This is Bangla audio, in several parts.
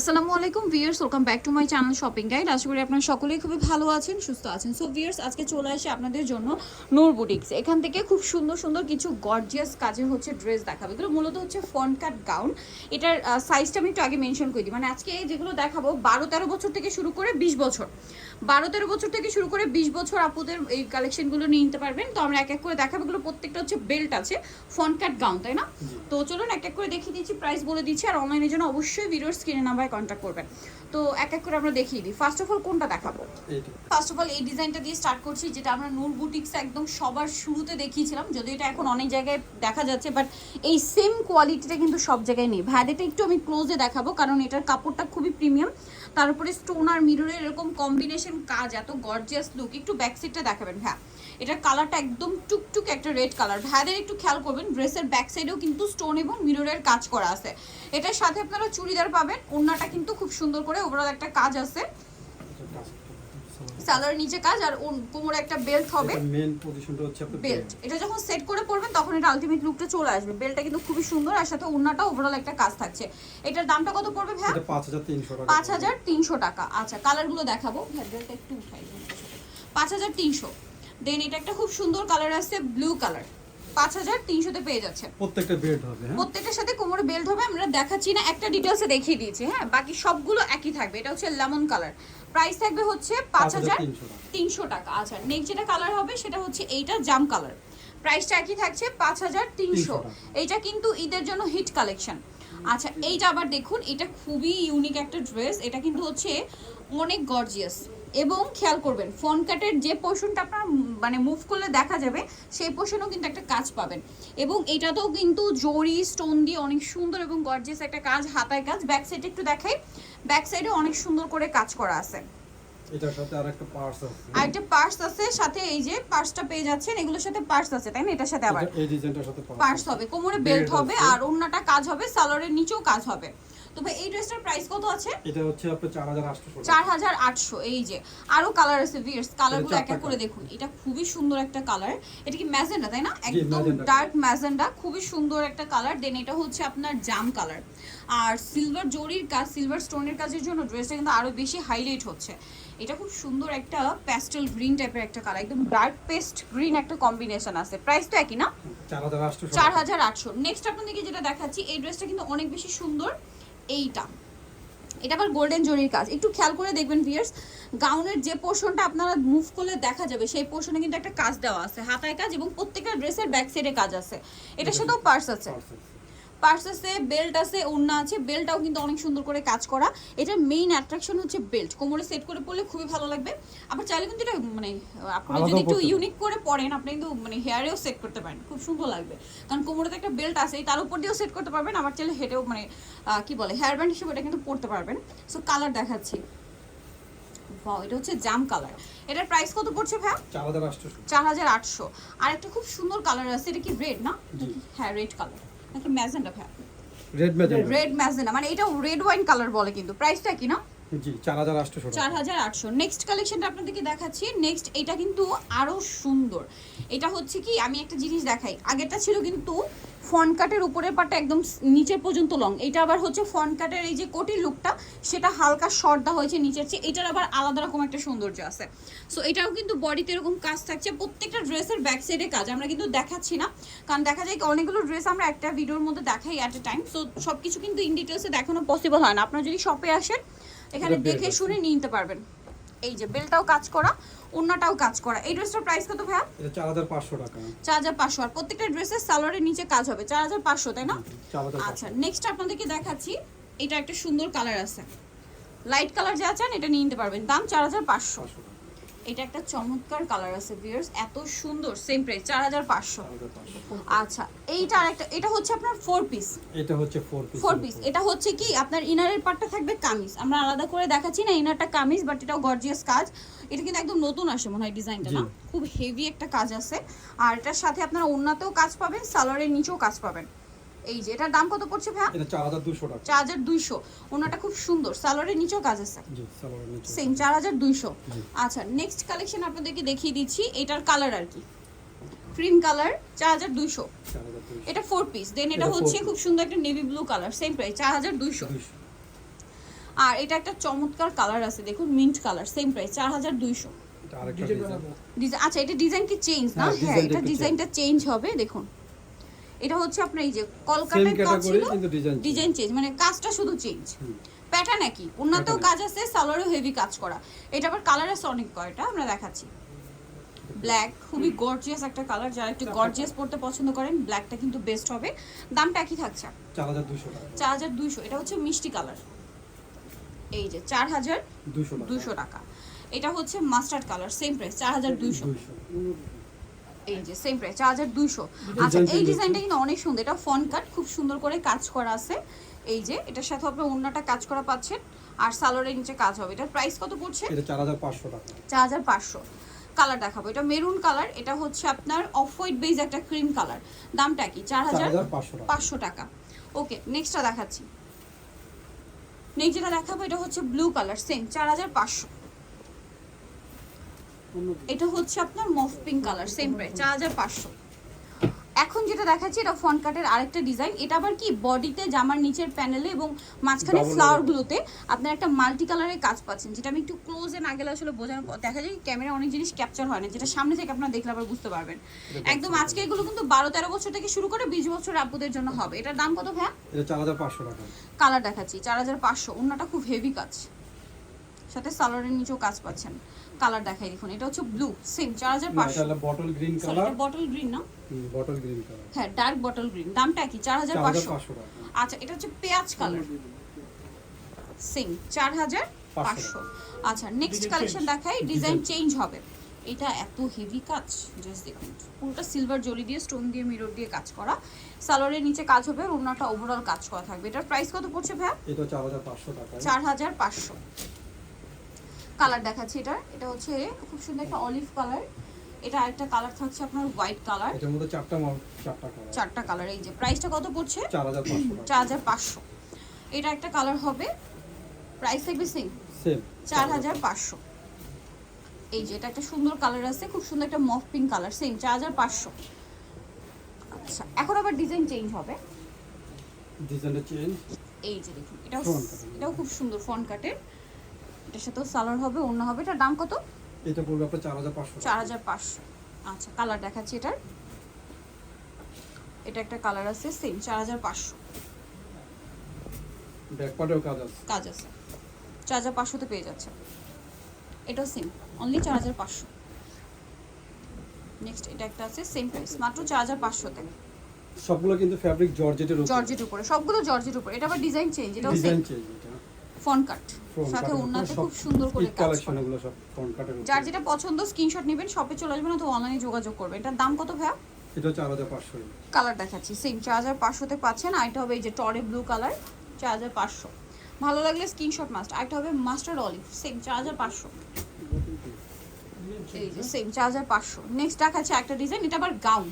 আসসালামু আলাইকুম viewers, welcome back to my channel shopping guide. আশা করি আপনারা সকলেই খুবই ভালো আছেন, সুস্থ আছেন। সো ভিউয়ার্স, আজকে চলে আসে আপনাদের জন্য নূর বুটিক্স। এখান থেকে খুব সুন্দর সুন্দর কিছু গর্জিয়াস কাজের ড্রেস দেখাবো। এগুলো মূলত হচ্ছে ফ্রন্ট কাট গাউন। এটার সাইজটা আমি একটু আগে মেনশন করে দিই। মানে আজকে যেগুলো দেখাবো 12-13 বছর থেকে শুরু করে 20 বছর, 12-13 বছর থেকে শুরু করে 20 বছর আপুদের এই কালেকশনগুলো নিয়ে নিতে পারবেন। তো আমরা এক এক করে দেখাবো। এগুলো প্রত্যেকটা হচ্ছে বেল্ট আছে, ফ্রন্ট কাট গাউন, তাই না? তো চলুন এক এক করে দেখিয়ে দিচ্ছি, প্রাইস বলে দিচ্ছি। আর অনলাইনের জন্য অবশ্যই ভিডিওর স্ক্রিনে নাম্বারে কন্ট্যাক্ট করবেন। তো এক এক করে আমরা দেখিয়ে দিই। ফার্স্ট অফ অল কোনটা দেখাবো? ফার্স্ট অফ অল এই ডিজাইনটা দিয়ে স্টার্ট করছি, যেটা আমরা নূর বুটিক্সে একদম সবার শুরুতে দেখিয়েছিলাম। যদিও এটা এখন অনেক জায়গায় দেখা যাচ্ছে, বাট এই সেম কোয়ালিটিটা কিন্তু সব জায়গায় নেই। ভ্যাডেটা একটু আমি ক্লোজে দেখাবো, কারণ এটার কাপড়টা খুবই প্রিমিয়াম। তার উপরে স্টোন আর মিররের এরকম কম্বিনেশন কাজ, এত গর্জিয়াস লুক। একটু ব্যাক সাইডটা দেখাবেন। হ্যাঁ, এটার কালারটা একদম টুকটুক একটা রেড কালার। ভ্যাদের একটু খেয়াল করবেন, ড্রেসের ব্যাক সাইডেও কিন্তু স্টোন এবং মিররের কাজ করা আছে। এটার সাথে আপনারা চুড়িদার পাবেন। ওড়নাটা কিন্তু খুব সুন্দর করে ওভারঅল একটা কাজ আছে, সালোয়ার নিচে কাজ, আর কোমরে একটা বেল্ট হবে। মেইন পজিশনটা হচ্ছে আপনার বেল্ট। এটা যখন সেট করে পরবেন তখন এটা আলটিমেট লুকটা চলে আসবে। বেল্টটা কিন্তু খুবই সুন্দর, আর সাথে ওড়নাটা ওভারঅল একটা কাজ থাকছে। এটার দামটা কত পড়বে ভাই? এটা 5300 টাকা। 5300 টাকা। আচ্ছা, কালারগুলো দেখাবো। ভাই বেল্টটা একটু উঠাই দিন। 5300। দেন এটা একটা খুব সুন্দর কালার আছে, ব্লু কালার। 5300 তে পেয়ে যাচ্ছে। প্রত্যেকটা বেল্ট হবে। হ্যাঁ, প্রত্যেকটার সাথে কোমরে বেল্ট হবে। আমরা দেখাচ্ছি না, একটা ডিটেইলসে দেখিয়ে দিয়েছি। হ্যাঁ, বাকি সবগুলো একই থাকবে। এটা হচ্ছে লেমন কালার। প্রাইস থাকবে হচ্ছে 5300 টাকা। আচ্ছা, নেক্সট যেটা কালার হবে সেটা হচ্ছে এইটা জাম কালার। প্রাইসটা একই থাকছে 5300। এইটা কিন্তু ঈদের জন্য হিট কালেকশন। আচ্ছা, এইটা আবার দেখুন, এটা খুবই ইউনিক একটা ড্রেস। এটা কিন্তু হচ্ছে অনেক গর্জিয়াস। এবং খেয়াল করবেন, ফ্রন্ট কাটের যে পোর্শনটা আপনার মানে মুভ করলে দেখা যাবে, সেই পোর্শনও কিন্তু একটা কাজ পাবেন। এবং এটাতেও কিন্তু জরি স্টোন দিয়ে অনেক সুন্দর এবং গর্জিয়াস একটা কাজ, হাতায় কাজ। ব্যাক সাইডে একটু দেখাই, ব্যাক সাইডে অনেক সুন্দর করে কাজ করা আছে। এটার সাথে আরেকটা পার্স আছে। আরেকটা পার্স আছে সাথে, এই যে পার্সটা পেয়ে যাচ্ছেন। এগুলোর সাথে পার্স আছে, তাই না? এটার সাথে আবার এই ডিজাইনটার সাথে পার্স হবে, কোমরে বেল্ট হবে, আর ওড়নাটা কাজ হবে, সালোয়ারের নিচেও কাজ হবে। তো ভাই এই ড্রেসটার প্রাইস কত আছে? এটা হচ্ছে আপনার 4800 টাকা। 4800। এই যে আরো কালার আছে ভিউয়ার্স, কালারগুলো এক এক করে দেখুন। এটা খুবই সুন্দর একটা কালার। এটা কি ম্যাজেন্ডা, তাই না? একদম ডার্ক ম্যাজেন্ডা, খুবই সুন্দর একটা কালার। দেন এটা হচ্ছে আপনার জাম কালার। আর সিলভার জরির কাজ, সিলভার স্টোনের কাজের জন্য ড্রেসটা কিন্তু আরো বেশি হাইলাইট হচ্ছে। এটা খুব সুন্দর একটা প্যাস্টেল গ্রিন টাইপের একটা কালার, একদম ডার্ক পেস্ট গ্রিন একটা কম্বিনেশন আছে। প্রাইস তো একই না? 4800। 4800। নেক্সট আপনাদেরকে যেটা দেখাচ্ছি, এই ড্রেসটা কিন্তু অনেক বেশি সুন্দর। এইটা, এটা আবার গোল্ডেন জরির কাজ। একটু খেয়াল করে দেখবেন ভিউয়ার্স, গাউনের যে পোর্শনটা আপনারা মুভ করলে দেখা যাবে, সেই পোর্শনে কিন্তু একটা কাজ দেওয়া আছে, হাতায় কাজ, এবং প্রত্যেকটা ড্রেসের ব্যাক সাইডে কাজ আছে। এটার সাথেও পার্স আছে, পার্স আছে, বেল্ট আছে, ওড়না আছে। বেল্টটাও কিন্তু অনেক সুন্দর করে কাজ করা। এটার মেইন অ্যাট্রাকশন হচ্ছে বেল্ট। কোমরে সেট করে পরলে খুবই ভালো লাগবে। আবার চাইলে কিন্তু এটা মানে আপনি যদি একটু ইউনিক করে পরেন, আপনি কিন্তু মানে হেয়ারেও সেট করতে পারেন, খুব সুন্দর লাগবে। কারণ কোমরে তো একটা বেল্ট আছে, তার উপর দিয়েও সেট করতে পারবেন। আবার চাইলে হেডেও মানে কি বলে হেয়ার ব্যান্ড হিসেবে এটা কিন্তু পরতে পারবেন। সো কালার দেখাচ্ছি। ওয়াও, এটা হচ্ছে জাম কালার। এটার প্রাইস কত পড়ছে ভাই? 4800। আর একটা খুব সুন্দর কালার আছে, এটা কি রেড না? হ্যাঁ, রেড কালার নাকি ম্যাজেন্ডা ভাই? রেড ম্যাজেন্ডা, মানে এটা রেড ওয়াইন কালার বলে কিন্তু। প্রাইসটা কি না? জি, 4800 টাকা। 4800। নেক্সট কালেকশনটা আপনাদেরকে দেখাচ্ছি। নেক্সট এটা কিন্তু আরো সুন্দর। এটা হচ্ছে কি, আমি একটা জিনিস দেখাই। আগেরটা ছিল কিন্তু ফ্রন্ট কাটের উপরের পাটটা একদম নিচের পর্যন্ত লং। এটা আবার হচ্ছে ফ্রন্ট কাটের এই যে কোটির লুকটা, সেটা হালকা শর্ট দেওয়া হয়েছে নিচের চেয়ে। এটার আবার আলাদা রকম একটা সৌন্দর্য আছে। সো এটাও কিন্তু বডিতে এরকম কাজ থাকছে। প্রত্যেকটা ড্রেসের ব্যাক সাইডে কাজ। আমরা কিন্তু দেখাচ্ছি না, কারণ দেখা যায় অনেকগুলো ড্রেস আমরা একটা ভিডিওর মধ্যে দেখাই অ্যাট এ টাইম। সো সবকিছু কিন্তু ইন ডিটেলসে দেখানো পসিবল হয় না। আপনারা যদি শপে আসেন, এখানে দেখে শুনে নিয়ে নিতে পারবেন। এই যে বেলটাও কাজ করা, ওন্নাটাও কাজ করা। এই ড্রেসটার প্রাইস কত ভাইয়া? এটা 4500 টাকা। 4500। আর প্রত্যেকটা ড্রেসের সালোয়ারের নিচে কাজ হবে। 4500, তাই না? 4500। আচ্ছা, নেক্সট আপনাদেরকে দেখাচ্ছি। এটা একটা সুন্দর কালার আছে, লাইট কালার যা চান এটা নিয়ে নিতে পারবেন। দাম 4500। এটা একটা চমৎকার কালার আছে ভিউয়ার্স, এত সুন্দর। Same price 4500। আচ্ছা, এইটা আরেকটা, এটা হচ্ছে আপনার 4 পিস। এটা হচ্ছে 4 পিস। এটা হচ্ছে কি আপনার ইনারের পার্টটা থাকবে কামিজ। আমরা আলাদা করে দেখাচ্ছি না, ইনারটা কামিজ, বাট এটাও গর্জিয়াস কাজ। এটা কিন্তু একদম নতুন আসে মনে হয় ডিজাইনটা, না? খুব হেভি একটা কাজ আছে। আর এটার সাথে আপনারা ওড়নাতেও কাজ পাবেন, সালোয়ারের নিচেও কাজ পাবেন। এই যে এটার দাম কত পড়ছে ভাই? এটা 4200 টাকা। 4200। ওড়নাটা খুব সুন্দর, সালোয়ারের নিচেও কাজ আছে। জি, সালোয়ারের নিচে সেম 4200। আচ্ছা, নেক্সট কালেকশন আপনাদেরকে দেখিয়ে দিচ্ছি। এটার কালার আর কি ক্রিম কালার, 4200। এটা 4 পিস। দেন এটা হচ্ছে খুব সুন্দর একটা navy blue colour, same price 4200। আর এটা একটা চমৎকার কালার আছে দেখুন, মিন্ট কালার, সেম প্রাইস 4200। এটা আরেকটা ডিজাইন। ডিজাইন, আচ্ছা এটা ডিজাইন কি চেঞ্জ না? হ্যাঁ, হ্যাঁ, ডিজাইনটা এটা একটু ডিজাইনটা চেঞ্জ হবে দেখুন। এটা হচ্ছে আপনার এই যে সেম কলকাতার কাজ ক্যাটাগরি ছিল, কিন্তু ডিজাইন চেঞ্জ, মানে কাজটা শুধু চেঞ্জ, প্যাটার্ন একই, ওনাতেও Pattern কাজ আছে, সালোয়ারও হেভি কাজ করা। এটা আবার কালার আছে অনেক কয়টা, আমরা দেখাচ্ছি। ব্ল্যাক, খুবই গর্জিয়াস একটা কালার, যারা একটু গর্জিয়াস পড়তে পছন্দ করেন ব্ল্যাকটা কিন্তু বেস্ট হবে। দামটা একই থাকছে 4200 টাকা। 4200। এটা হচ্ছে মিষ্টি কালার, এই যে 4200 টাকা। এটা হচ্ছে মাস্টার্ড কালার, সেম প্রাইস 4200। 200 এই যে সেম প্রাইস 4200। আচ্ছা এই ডিজাইনটা কিন্তু অনেক সুন্দর, এটা ফন কাট, খুব সুন্দর করে কাজ করা আছে। এই যে এটার সাথে আপনি ওন্নাটা কাজ করা পাচ্ছেন, আর সালোয়ারের নিচে কাজ হবে। এটার প্রাইস কত পড়ছে? এটা 4500 টাকা। 4500। কালার দেখাবো, এটা মেরুন কালার, এটা হচ্ছে আপনার অফ হোয়াইট বেজ একটা ক্রিম কালার। দামটা কি? 4500 টাকা। ওকে, নেক্সটটা দেখাচ্ছি। নেক্সট যেটা দেখাবো এটা হচ্ছে ব্লু কালার, সেম 4500। এটা হচ্ছে আপনার মফ পিঙ্ক কালার, সেম প্রাইস 4500। এখন যেটা দেখাচ্ছি এটা ফন্ট কাটের আরেকটা ডিজাইন। এটা আবার কি বডিতে, জামার নিচের প্যানেলে এবং মাঝখানে Double ফ্লাওয়ার গুলোতে আপনার একটা মাল্টি কালারের কাজ পাচ্ছেন, যেটা আমি একটু ক্লোজে না গেলে আসলে বোঝানো, দেখা যায় ক্যামেরা অনেক জিনিস ক্যাপচার হয় না, যেটা সামনে থেকে আপনারা দেখলে আবার বুঝতে পারবেন। একদম আজকে এগুলো কিন্তু 12-13 বছর থেকে শুরু করে 20 বছর আপুদের জন্য হবে। এটার দাম কত ভাইয়া? এটা 4500 টাকা। কালার দেখাচ্ছি 4500। ওন্নাটা খুব হেভি কাজ, সাথে সালোয়ারের নিচেও কাজ পাচ্ছেন। কালার দেখাই দেখুন, এটা হচ্ছে ব্লু, সেম 4500। এটা বটল গ্রিন সরি, কালার। এটা বটল গ্রিন না? Bottle green colour. হ্যাঁ, ডার্ক বটল গ্রিন। দামটা কি? 4500। 4500 টাকা। আচ্ছা এটা হচ্ছে পেঁয়াজ কালার, সেম 4500। আচ্ছা নেক্সট কালেকশন দেখাই, ডিজাইন চেঞ্জ হবে। এটা এত হেভি কাজ, জাস্ট দেখুন, পুরোটা সিলভার জরি দিয়ে, স্টোন দিয়ে, মিরর দিয়ে কাজ করা। সালোয়ারের নিচে কাজ হবে, আর ওন্নাটা ওভারঅল কাজ করা থাকবে। এটার প্রাইস কত পড়ছে ভাইয়া? এটা 4500 টাকা। 4500। কালার দেখাচ্ছি এটা হচ্ছে খুব সুন্দর একটা অলিভ কালার। এটা আরেকটা কালার থাকছে আপনার হোয়াইট কালার। এটার মধ্যে চারটা কালার। চারটা কালার। এই যে প্রাইসটা কত পড়ছে? 4500 টাকা। 4500। এটা একটা কালার হবে, প্রাইস থাকবে সেম সেম 4500। এই যে এটা একটা সুন্দর কালার আছে, খুব সুন্দর একটা মফ পিঙ্ক কালার, সেম 4500। আচ্ছা এখন আবার ডিজাইন চেঞ্জ হবে। ডিজাইনটা চেঞ্জ। এই যে দেখুন, এটাও Front cut। এটাও খুব সুন্দর ফন্ট কাটের। এটার সাথেও সালোয়ার হবে, ওড়না হবে। এটার দাম কত? এটা পড়বে আপনার 4500 টাকা। 4500। আচ্ছা কালার দেখাচ্ছি এটার। এটা একটা কালার আছে, সেম 4500। ব্যাক পার্টেও কাজ আছে। কাজ আছে, 4500 তে পেয়ে যাচ্ছে। এটাও সেম, অনলি 4500। নেক্সট এটা একটা আছে, সেম প্রাইস, মাত্র 4500 তে। সবগুলো কিন্তু ফ্যাব্রিক জর্জেটের উপর। জর্জেট উপরে, সবগুলো জর্জেট উপরে। এটা আবার ডিজাইন চেঞ্জ, এটাও সেম ডিজাইন চেঞ্জ। এটা ফন্ট কাট, front সাথে cut-এর ওড়নাতে উপর খুব সুন্দর করে ঈদ কাজ কালেকশন করা। এগুলো সব ফ্রন্ট কাটের উপর। যার যেটা পছন্দ স্ক্রিনশট নেবেন, শপে চলে আসবেন অথবা অনলাইনে যোগাযোগ করবেন। এটার দাম কত ভাইয়া? এটা 4500। কালার দেখাচ্ছি, সেম 4500 তে পাচ্ছেন। আরেকটা হবে এই যে টরে ব্লু কালার, 4500। ভালো লাগলে স্ক্রিনশট মাস্ট। আরেকটা হবে মাস্টার্ড অলিভ, সেম 4500। এই যে সেম 4500। নেক্সট দেখাচ্ছে একটা ডিজাইন, এটা আবার গাউন।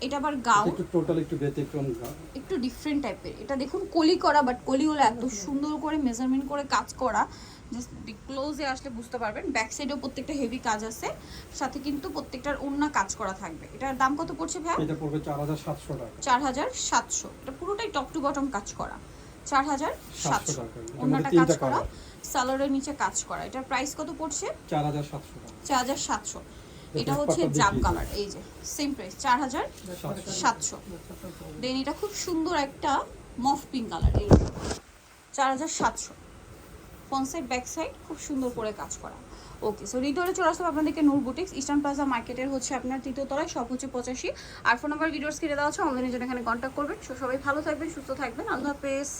এটা আবার গাউন, একটু টোটাল একটু ব্যতিক্রম একটু ডিফারেন্ট টাইপের। এটা দেখুন কলি করা, বাট কলিগুলো এত সুন্দর করে মেজারমেন্ট করে কাজ করা, জাস্ট ক্লোজে আসলে বুঝতে পারবেন। ব্যাক সাইডেও প্রত্যেকটা হেভি কাজ আছে, সাথে কিন্তু প্রত্যেকটার ওড়না কাজ করা থাকবে। এটার দাম কত পড়ছে ভাই? এটা পড়বে 4700 টাকা। 4700। এটা পুরোটাই টপ টু বটম কাজ করা, 4700 টাকা। ওড়নাটা এটার কাজ মধ্যে করা, তিনটা সালোয়ারের নিচে কাজ করা। এটার প্রাইস কত পড়ছে? 4700 টাকা। 4700। এটা এটা হচ্ছে কত জাম বিক্রি? কালার, এই যে সেম প্রাইস 4700। দেন এটা খুব সুন্দর একটা মফ পিঙ্ক কালার, এই 4700। ফ্রন্ট সাইড ব্যাক সাইড খুব সুন্দর করে কাজ করা। ওকে, সো রিটোরে চলে আসলাম আপনাদেরকে নূর বুটিক্স, ইস্টার্ন প্লাজা মার্কেটের হচ্ছে আপনার তৃতীয় তলায়, সব হচ্ছে 85। আর ফোন নাম্বার ভিডিওস কিনে দেওয়া হচ্ছে, অনলাইনে জন্য এখানে কন্ট্যাক্ট করবেন। সো সবাই ভালো থাকবেন, সুস্থ থাকবেন, আল্লাহ হাফেজ।